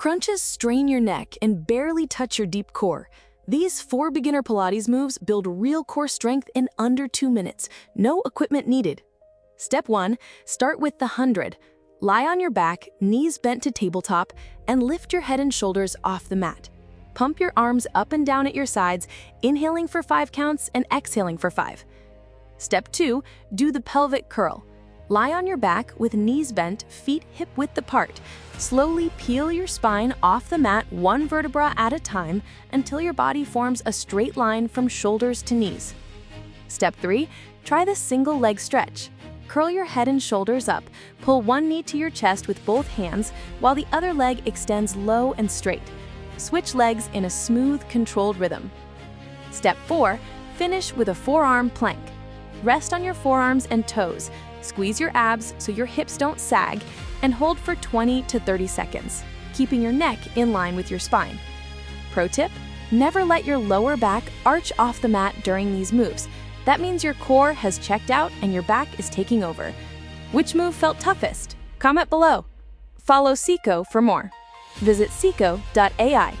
Crunches strain your neck and barely touch your deep core. These 4 beginner Pilates moves build real core strength in under 2 minutes. No equipment needed. Step 1. Start with the 100. Lie on your back, knees bent to tabletop, and lift your head and shoulders off the mat. Pump your arms up and down at your sides, inhaling for 5 counts and exhaling for 5. Step 2. Do the pelvic curl. Lie on your back with knees bent, feet hip-width apart. Slowly peel your spine off the mat 1 vertebra at a time until your body forms a straight line from shoulders to knees. Step 3. Try the single leg stretch. Curl your head and shoulders up, pull one knee to your chest with both hands while the other leg extends low and straight. Switch legs in a smooth, controlled rhythm. Step 4. Finish with a forearm plank. Rest on your forearms and toes. Squeeze your abs so your hips don't sag, and hold for 20 to 30 seconds, keeping your neck in line with your spine. Pro tip: never let your lower back arch off the mat during these moves. That means your core has checked out and your back is taking over. Which move felt toughest? Comment below. Follow Sikho for more. Visit Sikho.ai.